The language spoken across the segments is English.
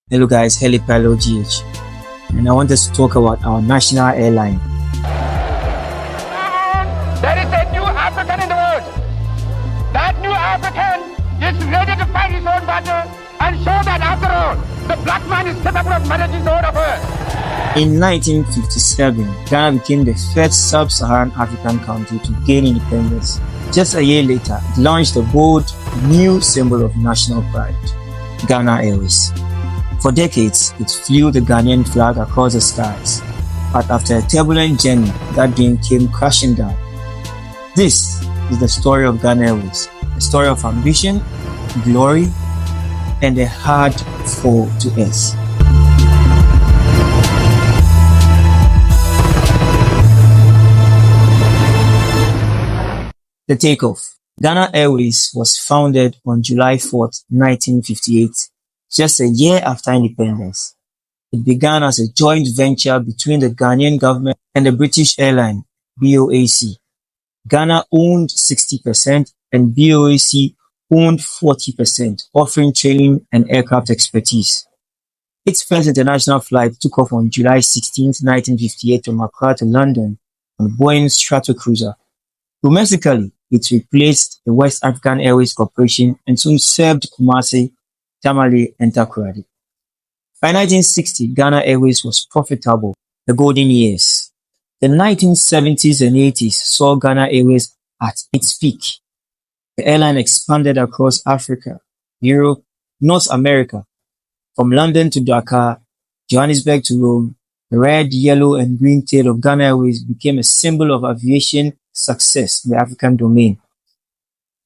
Hello guys, HeliPilotGh, and I want us to talk about our national airline. There is a new African in the world. That new African is ready to fight his own battle and show that after all, the black man is capable of managing the whole affairs. In 1957, Ghana became the first sub-Saharan African country to gain independence. Just a year later, it launched a bold new symbol of national pride, Ghana Airways. For decades, it flew the Ghanaian flag across the skies, but after a turbulent journey, that dream came crashing down. This is the story of Ghana Airways, a story of ambition, glory, and a hard fall to earth. The Takeoff. Ghana Airways was founded on July 4, 1958, just a year after independence. It began as a joint venture between the Ghanaian government and the British airline, BOAC. Ghana owned 60% and BOAC owned 40%, offering training and aircraft expertise. Its first international flight took off on July 16, 1958 from Accra to London on Boeing Stratocruiser. Domestically, it replaced the West African Airways Corporation and soon served Kumasi, Tamale, and Takoradi. By 1960, Ghana Airways was profitable, the golden years. The 1970s and 80s saw Ghana Airways at its peak. The airline expanded across Africa, Europe, North America. From London to Dakar, Johannesburg to Rome, the red, yellow, and green tail of Ghana Airways became a symbol of aviation success in the African domain.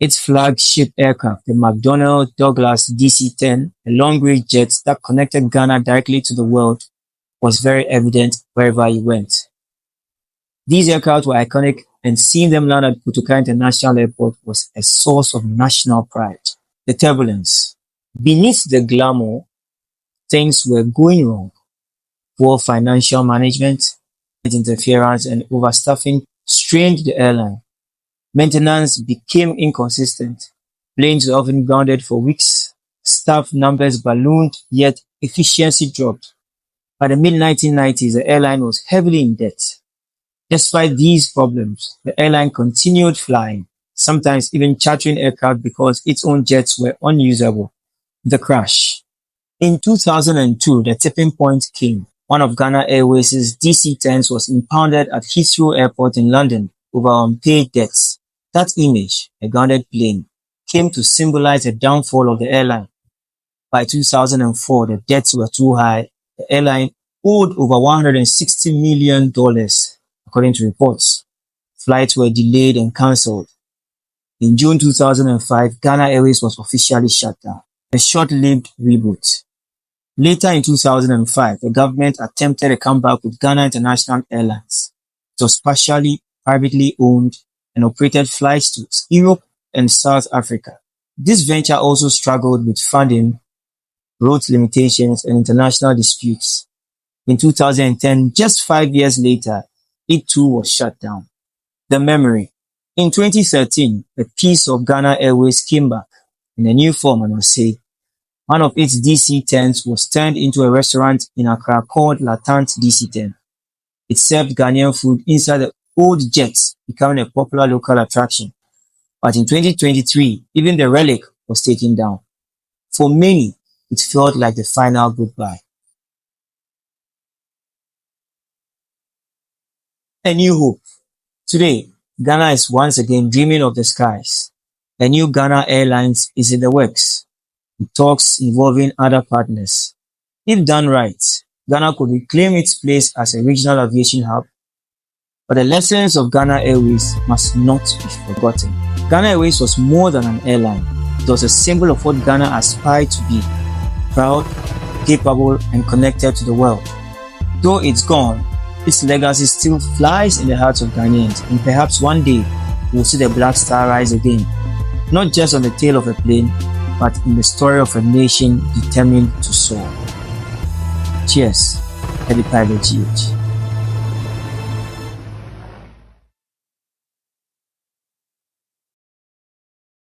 Its flagship aircraft, the McDonnell Douglas DC-10, a long-range jet that connected Ghana directly to the world, was very evident wherever you went. These aircraft were iconic, and seeing them land at Kotoka International Airport was a source of national pride. The Turbulence. Beneath the glamour, things were going wrong. Poor financial management, interference, and overstaffing strained the airline. Maintenance became inconsistent. Planes were often grounded for weeks. Staff numbers ballooned, yet efficiency dropped. By the mid-1990s, the airline was heavily in debt. Despite these problems, the airline continued flying, sometimes even chartering aircraft because its own jets were unusable. The crash. In 2002, the tipping point came. One of Ghana Airways' DC-10s was impounded at Heathrow Airport in London over unpaid debts. That image, a grounded plane, came to symbolize the downfall of the airline. By 2004, the debts were too high. The airline owed over $160 million, according to reports. Flights were delayed and cancelled. In June 2005, Ghana Airways was officially shut down. A short-lived reboot. Later in 2005, the government attempted a comeback with Ghana International Airlines. It was partially privately owned and operated flights to Europe and South Africa. This venture also struggled with funding, route limitations, and international disputes. In 2010, just 5 years later, it too was shut down. The memory. In 2013, a piece of Ghana Airways came back in a new form, I must say. One of its DC-10s was turned into a restaurant in Accra called Latant DC-10. It served Ghanaian food inside the old jets, becoming a popular local attraction. But in 2023, even the relic was taken down. For many, it felt like the final goodbye. A new hope. Today, Ghana is once again dreaming of the skies. A new Ghana Airlines is in the works, with talks involving other partners. If done right, Ghana could reclaim its place as a regional aviation hub. But the lessons of Ghana Airways must not be forgotten. Ghana Airways was more than an airline. It was a symbol of what Ghana aspired to be: proud, capable, and connected to the world. Though it's gone, its legacy still flies in the hearts of Ghanaians, and perhaps one day we'll see the Black Star rise again, not just on the tail of a plane, but in the story of a nation determined to soar. Cheers, HeliPilotGh.